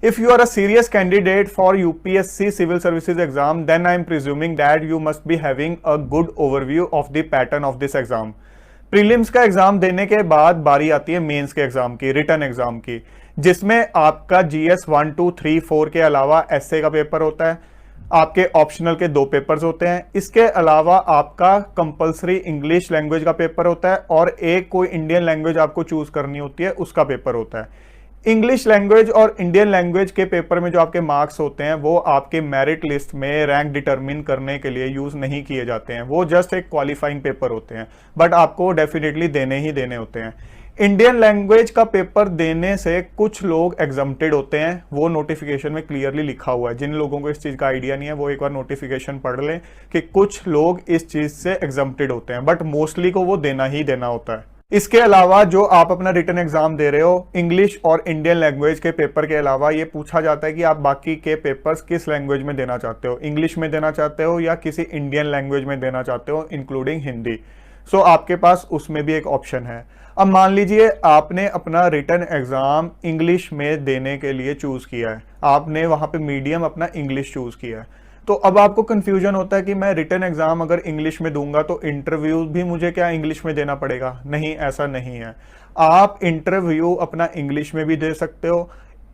If you are a serious candidate for UPSC Civil Services exam, then I am presuming that you must be having a good overview of the pattern of this exam. Prelims का exam देने के बाद बारी आती है mains के exam की, written exam की, जिसमें आपका जीएस 1, 2, 3, 4 के अलावा एसए का पेपर होता है, आपके ऑप्शनल के 2 पेपर्स होते हैं, इसके अलावा आपका कंपलसरी इंग्लिश लैंग्वेज का पेपर होता है और एक कोई इंडियन लैंग्वेज आपको चूज करनी होती है, उसका पेपर होता है। इंग्लिश लैंग्वेज और इंडियन लैंग्वेज के पेपर में जो आपके मार्क्स होते हैं वो आपके मेरिट लिस्ट में रैंक डिटरमिन करने के लिए यूज नहीं किए जाते हैं, वो जस्ट एक क्वालिफाइंग पेपर होते हैं, बट आपको डेफिनेटली देने ही देने होते हैं। इंडियन लैंग्वेज का पेपर देने से कुछ लोग एग्जम्प्टेड होते हैं, वो नोटिफिकेशन में क्लियरली लिखा हुआ है। जिन लोगों को इस चीज का आइडिया नहीं है वो एक बार नोटिफिकेशन पढ़ लें कि कुछ लोग इस चीज से एग्जम्प्टेड होते हैं, बट मोस्टली को वो देना ही देना होता है। इसके अलावा जो आप अपना रिटन एग्जाम दे रहे हो, इंग्लिश और इंडियन लैंग्वेज के पेपर के अलावा ये पूछा जाता है कि आप बाकी के पेपर्स किस लैंग्वेज में देना चाहते हो, इंग्लिश में देना चाहते हो या किसी इंडियन लैंग्वेज में देना चाहते हो इंक्लूडिंग हिंदी। सो आपके पास उसमें भी एक ऑप्शन है। अब मान लीजिए आपने अपना रिटन एग्जाम इंग्लिश में देने के लिए चूज किया है, आपने वहां पे मीडियम अपना इंग्लिश चूज किया है, तो अब आपको कंफ्यूजन होता है कि मैं रिटन एग्जाम अगर इंग्लिश में दूंगा तो इंटरव्यू भी मुझे क्या इंग्लिश में देना पड़ेगा? नहीं, ऐसा नहीं है। आप इंटरव्यू अपना इंग्लिश में भी दे सकते हो,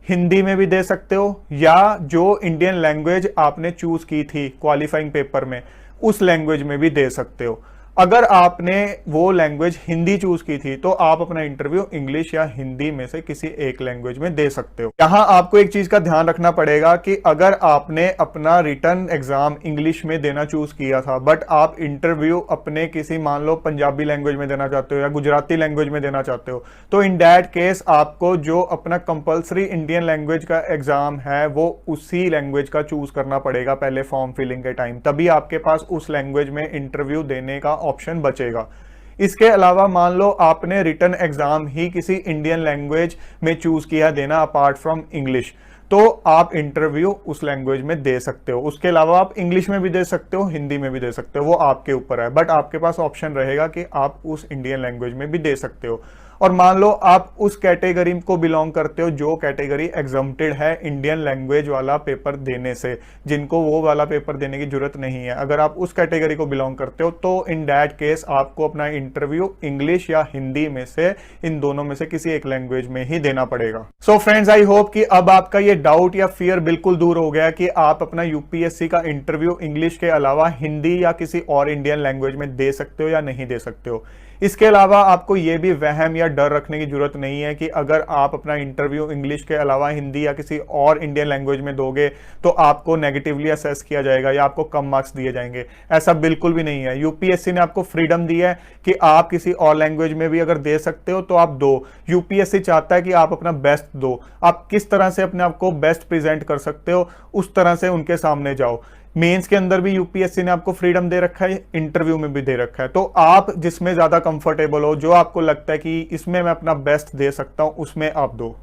हिंदी में भी दे सकते हो, या जो इंडियन लैंग्वेज आपने चूज की थी क्वालिफाइंग पेपर में उस लैंग्वेज में भी दे सकते हो। अगर आपने वो लैंग्वेज हिंदी चूज की थी तो आप अपना इंटरव्यू इंग्लिश या हिंदी में से किसी एक लैंग्वेज में दे सकते हो। यहां आपको एक चीज का ध्यान रखना पड़ेगा कि अगर आपने अपना रिटन एग्जाम इंग्लिश में देना चूज किया था बट आप इंटरव्यू अपने किसी मान लो पंजाबी लैंग्वेज में देना चाहते हो या गुजराती लैंग्वेज में देना चाहते हो, तो इन दैट केस आपको जो अपना कंपल्सरी इंडियन लैंग्वेज का एग्जाम है वो उसी लैंग्वेज का चूज करना पड़ेगा पहले फॉर्म फिलिंग के टाइम, तभी आपके पास उस लैंग्वेज में इंटरव्यू देने का ऑप्शन बचेगा। इसके अलावा मान लो आपने रिटन एग्जाम ही किसी इंडियन लैंग्वेज में चूज किया देना अपार्ट फ्रॉम इंग्लिश, तो आप इंटरव्यू उस लैंग्वेज में दे सकते हो। उसके अलावा आप इंग्लिश में भी दे सकते हो, हिंदी में भी दे सकते हो, वो आपके ऊपर है, बट आपके पास ऑप्शन रहेगा कि आप उस इंडियन लैंग्वेज में भी दे सकते हो। और मान लो आप उस कैटेगरी को बिलोंग करते हो जो कैटेगरी एग्जम्प्टेड है इंडियन लैंग्वेज वाला पेपर देने से, जिनको वो वाला पेपर देने की जरूरत नहीं है, अगर आप उस कैटेगरी को बिलोंग करते हो तो इन दैट केस आपको अपना इंटरव्यू इंग्लिश या हिंदी में से, इन दोनों में से किसी एक लैंग्वेज में ही देना पड़ेगा। सो फ्रेंड्स, आई होप कि अब आपका ये डाउट या फियर बिल्कुल दूर हो गया कि आप अपना यूपीएससी का इंटरव्यू इंग्लिश के अलावा हिंदी या किसी और इंडियन लैंग्वेज में दे सकते हो या नहीं दे सकते हो। इसके अलावा आपको यह भी वहम या डर रखने की जरूरत नहीं है कि अगर आप अपना इंटरव्यू इंग्लिश के अलावा हिंदी या किसी और इंडियन लैंग्वेज में दोगे तो आपको नेगेटिवली असेस किया जाएगा या आपको कम मार्क्स दिए जाएंगे। ऐसा बिल्कुल भी नहीं है। यूपीएससी ने आपको फ्रीडम दी है कि आप किसी और लैंग्वेज में भी अगर दे सकते हो तो आप दो। यूपीएससी चाहता है कि आप अपना बेस्ट दो। आप किस तरह से अपने आप को बेस्ट प्रेजेंट कर सकते हो उस तरह से उनके सामने जाओ। मेंस के अंदर भी यूपीएससी ने आपको फ्रीडम दे रखा है, इंटरव्यू में भी दे रखा है, तो आप जिसमें ज्यादा कंफर्टेबल हो, जो आपको लगता है कि इसमें मैं अपना बेस्ट दे सकता हूं, उसमें आप दो।